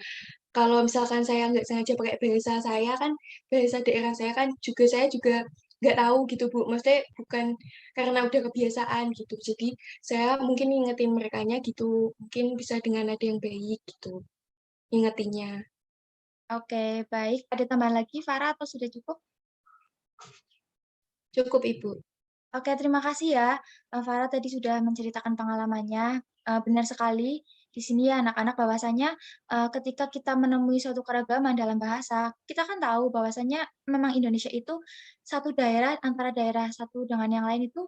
Kalau misalkan saya nggak sengaja pakai bahasa saya kan, bahasa daerah saya juga nggak tahu gitu, Bu. Maksudnya bukan karena udah kebiasaan gitu. Jadi saya mungkin ngingetin merekanya gitu, mungkin bisa dengan nada yang baik gitu, ngingetinnya. Oke, baik. Ada tambahan lagi Farah atau sudah cukup? Cukup, Ibu. Oke, terima kasih ya. Farah tadi sudah menceritakan pengalamannya. Benar sekali, di sini ya anak-anak bahwasanya ketika kita menemui suatu keragaman dalam bahasa, kita kan tahu bahwasanya memang Indonesia itu satu daerah antara daerah satu dengan yang lain itu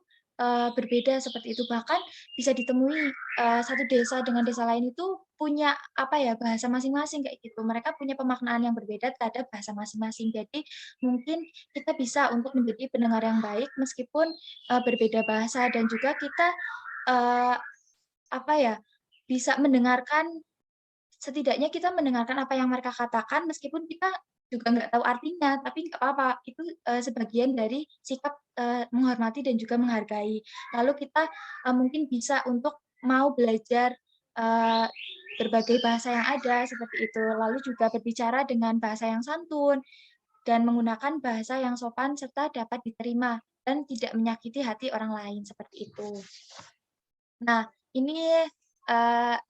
berbeda seperti itu. Bahkan bisa ditemui satu desa dengan desa lain itu punya apa ya bahasa masing-masing kayak gitu. Mereka punya pemaknaan yang berbeda terhadap bahasa masing-masing. Jadi mungkin kita bisa untuk menjadi pendengar yang baik meskipun berbeda bahasa dan juga kita apa ya, bisa mendengarkan setidaknya kita mendengarkan apa yang mereka katakan meskipun kita juga nggak tahu artinya, tapi nggak apa-apa, itu, sebagian dari sikap, menghormati dan juga menghargai. Lalu kita, mungkin bisa untuk mau belajar, eee, berbagai bahasa yang ada seperti itu, lalu juga berbicara dengan bahasa yang santun dan menggunakan bahasa yang sopan serta dapat diterima dan tidak menyakiti hati orang lain, seperti itu. Nah, ini,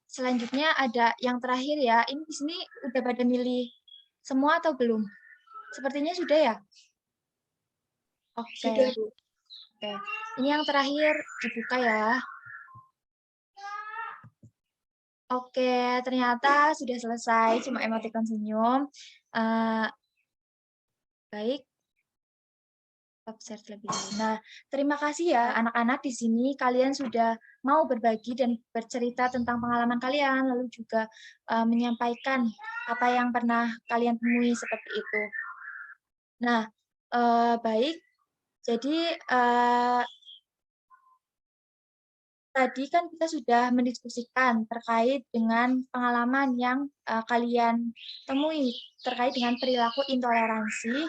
selanjutnya ada yang terakhir ya, ini di sini udah pada milih semua atau belum? Sepertinya sudah ya? Oke Sudah, Bu. oke. Ini yang terakhir dibuka ya. Oke, ternyata sudah selesai, cuma emoticon senyum. Baik. Stop share terlebih dahulu. Nah, terima kasih ya anak-anak di sini kalian sudah mau berbagi dan bercerita tentang pengalaman kalian, lalu juga menyampaikan apa yang pernah kalian temui seperti itu. Nah, baik. Jadi tadi kan kita sudah mendiskusikan terkait dengan pengalaman yang kalian temui terkait dengan perilaku intoleransi.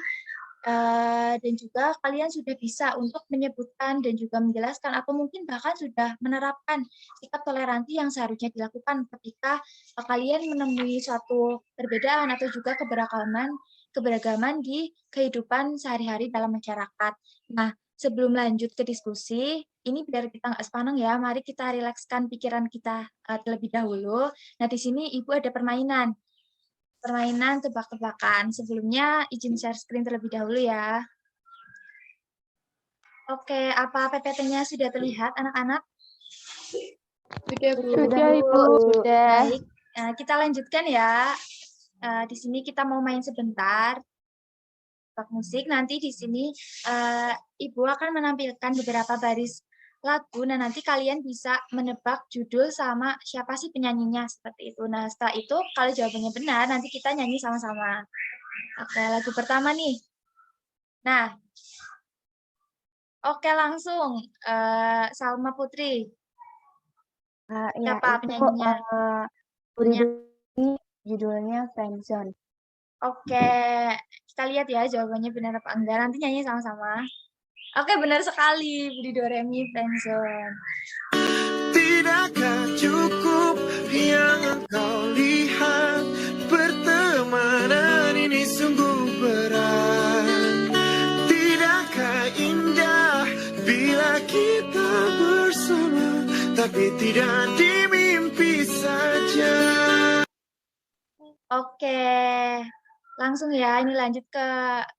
Dan juga kalian sudah bisa untuk menyebutkan dan juga menjelaskan atau mungkin bahkan sudah menerapkan sikap toleransi yang seharusnya dilakukan ketika kalian menemui suatu perbedaan atau juga keberagaman di kehidupan sehari-hari dalam masyarakat. Nah, sebelum lanjut ke diskusi, ini biar kita nggak sepaneng ya, mari kita rilekskan pikiran kita terlebih dahulu. Nah, di sini Ibu ada permainan tebak-tebakan. Sebelumnya izin share screen terlebih dahulu ya. Oke, apa PPT-nya sudah terlihat anak-anak? Sudah, Bu. Sudah, Ibu. Sudah. Baik, kita lanjutkan ya. Di sini kita mau main sebentar. bak musik. Nanti di sini Ibu akan menampilkan beberapa baris lagu. Nah, nanti kalian bisa menebak judul sama siapa sih penyanyinya seperti itu. Nah, setelah itu kalau jawabannya benar, nanti kita nyanyi sama-sama. Oke, lagu pertama nih. Nah, oke langsung Salma Putri. Ya, Siapa itu penyanyinya? Budi Duri, judulnya Friendzone. Oke, kita lihat ya jawabannya benar apa enggak. Nanti nyanyi sama-sama. Oke, benar sekali. Budi Doremi Friendzone. Tidakkah cukup yang engkau lihat, pertemanan ini sungguh berat. Tidakkah indah bila kita bersama, tapi tidak di mimpi saja. Oke, langsung ya. Ini lanjut ke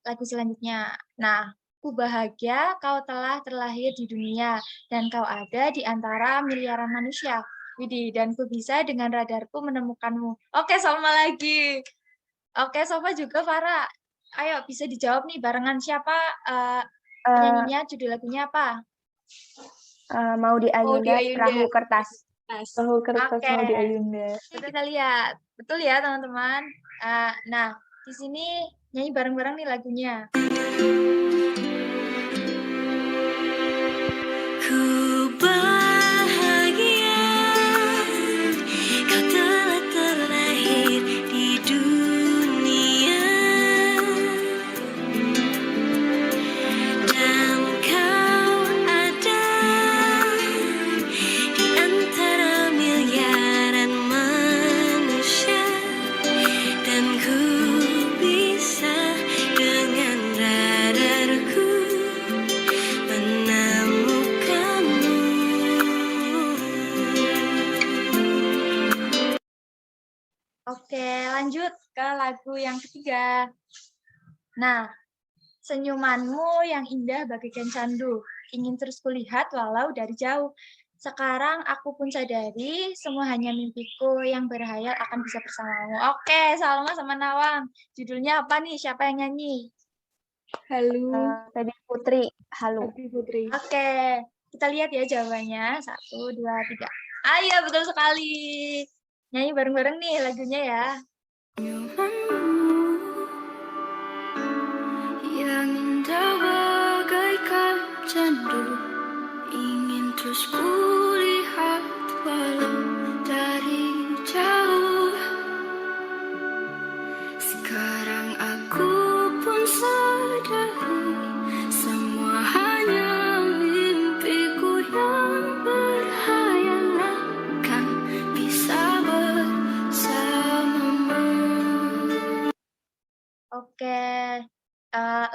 lagu selanjutnya. Nah, ku bahagia kau telah terlahir di dunia dan kau ada di antara miliaran manusia. Widih, dan ku bisa dengan radarku menemukanmu. Oke, Salma lagi. Oke, Sofa juga, Farah. Ayo, bisa dijawab nih barengan siapa penyanyinya, judul lagunya apa? Maudy Ayunda, Perahu Kertas. Perahu Kertas Oke. Maudy Ayunda. Kita lihat. Betul ya, teman-teman? Nah, di sini nyanyi bareng-bareng nih lagunya. Ku bahagia kau telah terlahir di dunia dan kau ada di antara miliaran manusia dan ku bisa dengan radarku menemukanmu. Oke, lanjut ke lagu yang ketiga. Nah, senyumanmu yang indah bagaikan candu, ingin terus kulihat walau dari jauh. Sekarang aku pun sadari, semua hanya mimpiku yang berhayal akan bisa bersamamu. Oke, Salma sama Nawang. Judulnya apa nih? Siapa yang nyanyi? Halo, Tadi Putri, halo. Putri Putri. Oke, kita lihat ya jawabannya. 1, 2, 3. Ah iya, betul sekali. Nyanyi bareng-bareng nih lagunya ya. Yang indah bagaikan candu, ingin terus kulihat walau dari jauh. Sekarang aku pun sadari, semua hanya mimpiku yang berhayal akan bisa bersamamu. Oke,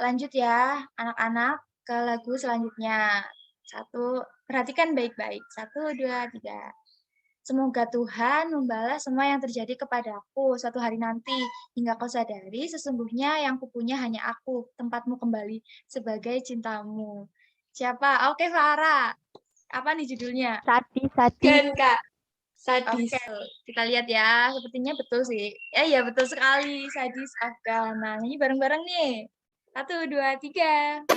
lanjut ya anak-anak ke lagu selanjutnya. 1, perhatikan baik-baik. 1, 2, 3. Semoga Tuhan membalas semua yang terjadi kepadaku suatu hari nanti, hingga kau sadari sesungguhnya yang kupunya hanya aku, tempatmu kembali sebagai cintamu. Siapa? Oke, Farah. Apa nih judulnya? Sati. Kan, Kak. Sadis. Oke, kita lihat ya. Sepertinya betul sih. Iya, betul sekali. Sadis Afgan. Nah, ini bareng-bareng nih. 1, 2, 3.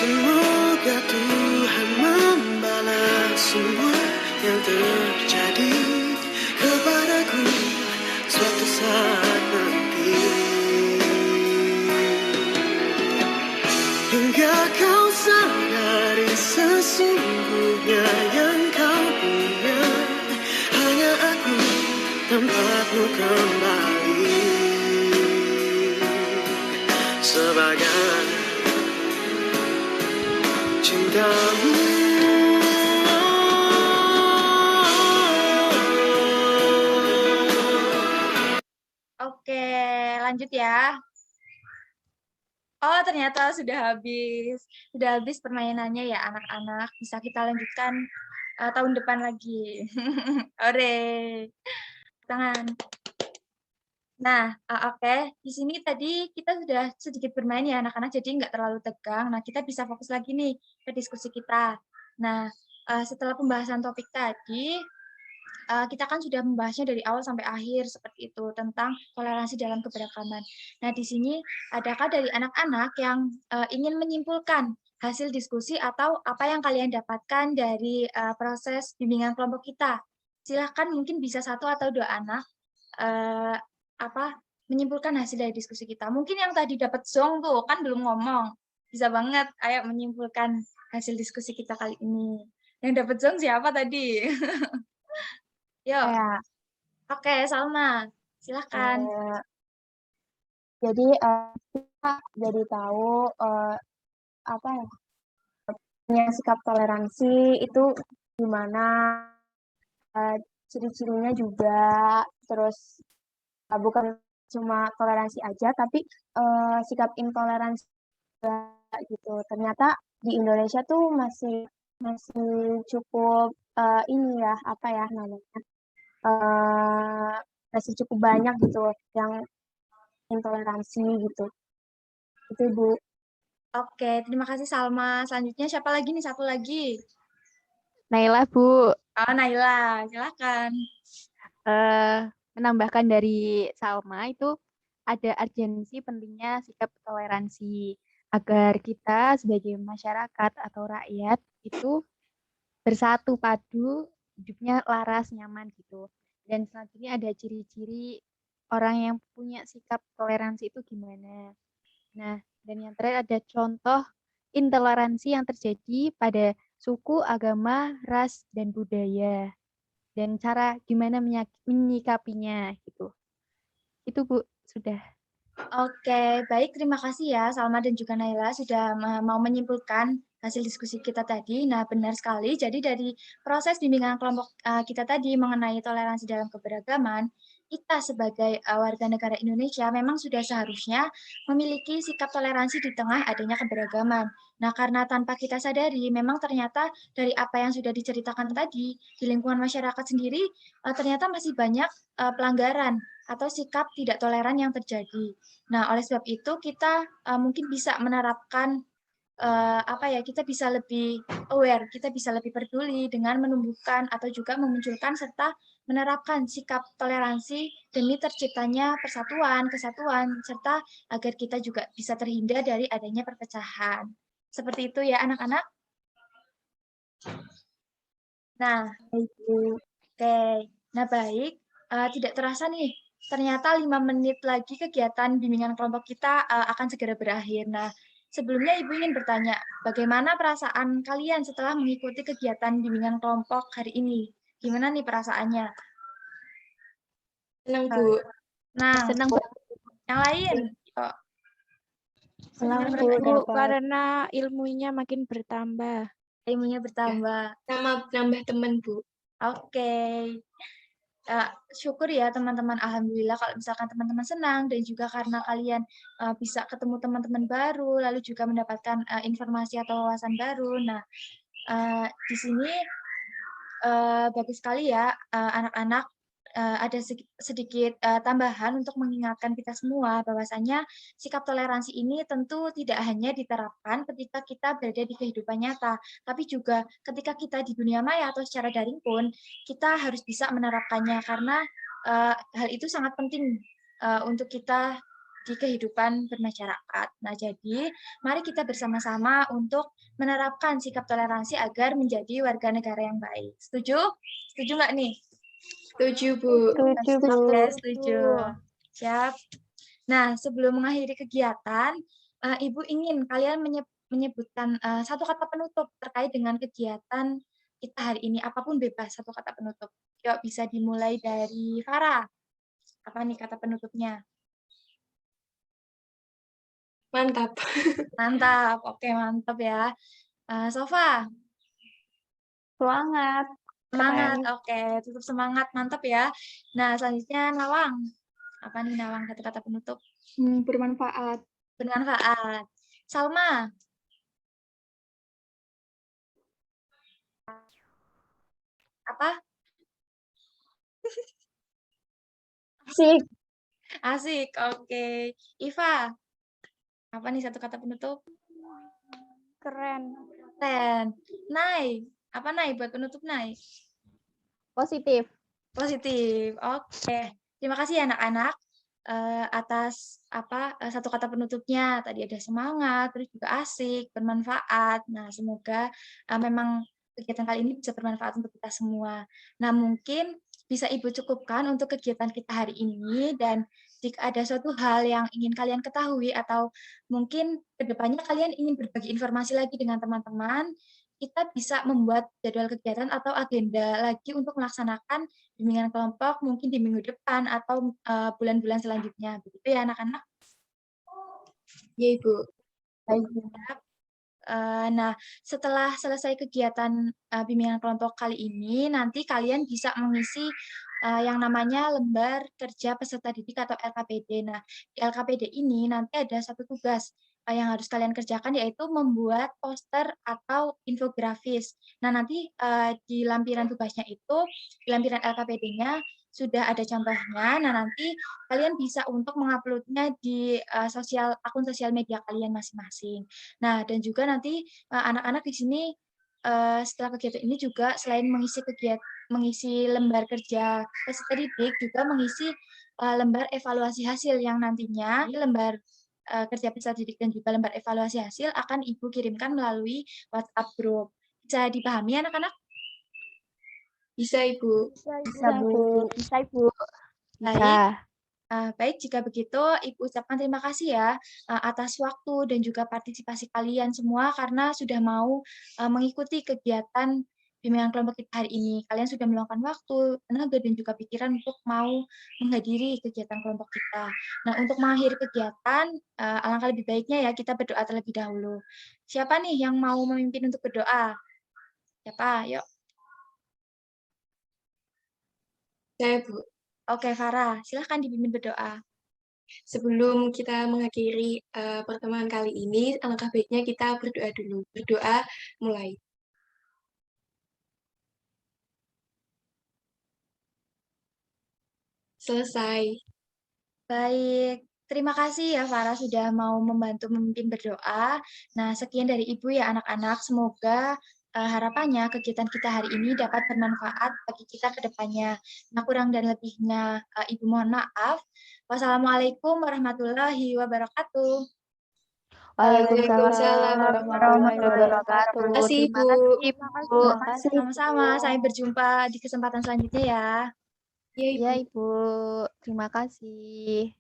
Semoga Tuhan membalas semua yang terjadi kepadaku suatu saat nanti, hingga kau sadari sesungguhnya yang kau punya hanya aku, tempatmu kembali sebagai cintamu. Oke, lanjut ya. Oh, ternyata sudah habis. Sudah habis permainannya ya, anak-anak. Bisa kita lanjutkan tahun depan lagi. Ore. Tangan. Nah, oke. Di sini tadi kita sudah sedikit bermain ya, anak-anak, jadi nggak terlalu tegang. Nah, kita bisa fokus lagi nih ke diskusi kita. Nah, setelah pembahasan topik tadi, kita kan sudah membahasnya dari awal sampai akhir seperti itu tentang toleransi dalam keberagaman. Nah, di sini adakah dari anak-anak yang ingin menyimpulkan hasil diskusi atau apa yang kalian dapatkan dari proses bimbingan kelompok kita? Silahkan, mungkin bisa 1 atau 2 anak menyimpulkan hasil dari diskusi kita. Mungkin yang tadi dapat zong tuh kan belum ngomong. Bisa banget, ayo menyimpulkan hasil diskusi kita kali ini. Yang dapat zong siapa tadi? Yuk. Ya. Oke, Salma. Silahkan. Jadi kita jadi tahu punya sikap toleransi itu gimana, ciri-cirinya juga, terus bukan cuma toleransi aja, tapi sikap intoleransi juga gitu. Ternyata di Indonesia tuh masih cukup masih cukup banyak gitu yang intoleransi gitu. Itu Bu. Oke, terima kasih Salma. Selanjutnya siapa lagi nih? 1 lagi. Naila, Bu. Oh, Naila, silakan. Menambahkan dari Salma itu ada urgensi pentingnya sikap toleransi agar kita sebagai masyarakat atau rakyat itu bersatu padu, hidupnya laras, nyaman gitu. Dan selanjutnya ada ciri-ciri orang yang punya sikap toleransi itu gimana. Nah, dan yang terakhir ada contoh intoleransi yang terjadi pada suku, agama, ras, dan budaya. Dan cara gimana menyikapinya gitu. Itu Bu, sudah. Oke, baik. Terima kasih ya Salma dan juga Naila sudah mau menyimpulkan hasil diskusi kita tadi. Nah, benar sekali. Jadi dari proses bimbingan kelompok kita tadi mengenai toleransi dalam keberagaman, kita sebagai warga negara Indonesia memang sudah seharusnya memiliki sikap toleransi di tengah adanya keberagaman. Nah, karena tanpa kita sadari, memang ternyata dari apa yang sudah diceritakan tadi, di lingkungan masyarakat sendiri, ternyata masih banyak pelanggaran atau sikap tidak toleran yang terjadi. Nah, oleh sebab itu kita mungkin bisa menerapkan kita bisa lebih aware, kita bisa lebih peduli dengan menumbuhkan atau juga memunculkan serta menerapkan sikap toleransi demi terciptanya persatuan, kesatuan, serta agar kita juga bisa terhindar dari adanya perpecahan. Seperti itu ya anak-anak. Nah, oke. Nah, baik. Tidak terasa nih, ternyata 5 menit lagi kegiatan bimbingan kelompok kita akan segera berakhir. Nah, sebelumnya Ibu ingin bertanya, bagaimana perasaan kalian setelah mengikuti kegiatan bimbingan kelompok hari ini? Gimana nih perasaannya? Senang, Bu. Nah, Senang, Bu. Yang lain? Senang Bu, karena ilmunya makin bertambah. Ilmunya bertambah. Sama nambah teman, Bu. Oke. Syukur ya teman-teman, alhamdulillah kalau misalkan teman-teman senang dan juga karena kalian bisa ketemu teman-teman baru, lalu juga mendapatkan informasi atau wawasan baru. Nah, di sini bagus sekali ya anak-anak, ada sedikit tambahan untuk mengingatkan kita semua bahwasanya sikap toleransi ini tentu tidak hanya diterapkan ketika kita berada di kehidupan nyata, tapi juga ketika kita di dunia maya atau secara daring pun kita harus bisa menerapkannya karena hal itu sangat penting untuk kita di kehidupan bermasyarakat. Nah, jadi mari kita bersama-sama untuk menerapkan sikap toleransi agar menjadi warga negara yang baik. Setuju? Setuju nggak nih? Setuju, Bu. Setuju, Bu. Oke, setuju. Siap. Nah, sebelum mengakhiri kegiatan, Ibu ingin kalian menyebutkan 1 kata penutup terkait dengan kegiatan kita hari ini. Apapun bebas, 1 kata penutup. Yuk, bisa dimulai dari Farah. Apa nih kata penutupnya? Mantap. Mantap. Oke, mantap ya. Sofa. Semangat. Semangat, oke. Tutup semangat, mantap ya. Nah, selanjutnya Nawang. Apa nih Nawang, kata-kata penutup? Bermanfaat. Bermanfaat. Salma. Apa? Asik. Asik, oke. Iva. Apa nih 1 kata penutup? Keren. Keren. Nai. Apa Nai buat penutup Nai? Positif. Positif. Oke. Terima kasih ya anak-anak atas satu kata penutupnya. Tadi ada semangat, terus juga asik, bermanfaat. Nah, semoga memang kegiatan kali ini bisa bermanfaat untuk kita semua. Nah, mungkin bisa Ibu cukupkan untuk kegiatan kita hari ini dan jika ada suatu hal yang ingin kalian ketahui atau mungkin kedepannya kalian ingin berbagi informasi lagi dengan teman-teman, kita bisa membuat jadwal kegiatan atau agenda lagi untuk melaksanakan bimbingan kelompok mungkin di minggu depan atau bulan-bulan selanjutnya. Begitu ya anak-anak? Iya, Ibu. Baik. Nah, setelah selesai kegiatan bimbingan kelompok kali ini, nanti kalian bisa mengisi yang namanya lembar kerja peserta didik atau LKPD. Nah, di LKPD ini nanti ada satu tugas yang harus kalian kerjakan yaitu membuat poster atau infografis. Nah, nanti di lampiran tugasnya itu, di lampiran LKPD-nya sudah ada contohnya. Nah, nanti kalian bisa untuk menguploadnya di akun sosial media kalian masing-masing. Nah, dan juga nanti anak-anak di sini setelah kegiatan ini juga selain mengisi lembar kerja peserta didik, juga mengisi lembar evaluasi hasil yang nantinya lembar kerja peserta didik dan juga lembar evaluasi hasil akan Ibu kirimkan melalui WhatsApp group. Bisa dipahami anak-anak? Bisa, Ibu. Bisa, Bu. Bisa, Ibu. Bisa. Baik, jika begitu Ibu ucapkan terima kasih ya atas waktu dan juga partisipasi kalian semua karena sudah mau mengikuti kegiatan bimbingan kelompok kita hari ini. Kalian sudah meluangkan waktu, tenaga, dan juga pikiran untuk mau menghadiri kegiatan kelompok kita. Nah, untuk mengakhiri kegiatan, alangkah lebih baiknya ya kita berdoa terlebih dahulu. Siapa nih yang mau memimpin untuk berdoa? Siapa? Yuk. Saya, Bu. Oke, Farah, silahkan dipimpin berdoa. Sebelum kita mengakhiri pertemuan kali ini, alangkah baiknya kita berdoa dulu. Berdoa mulai. Selesai. Baik, terima kasih ya Farah sudah mau membantu memimpin berdoa. Nah, sekian dari Ibu ya anak-anak. Semoga harapannya kegiatan kita hari ini dapat bermanfaat bagi kita ke depannya. Nah, kurang dan lebihnya Ibu mohon maaf. Wassalamualaikum warahmatullahi wabarakatuh. Waalaikumsalam warahmatullahi wabarakatuh. Terima kasih, Terima Bu. kasih, Bu. Sama-sama, sampai berjumpa di kesempatan selanjutnya ya. Iya, Ya, Ibu. Ibu. Terima kasih.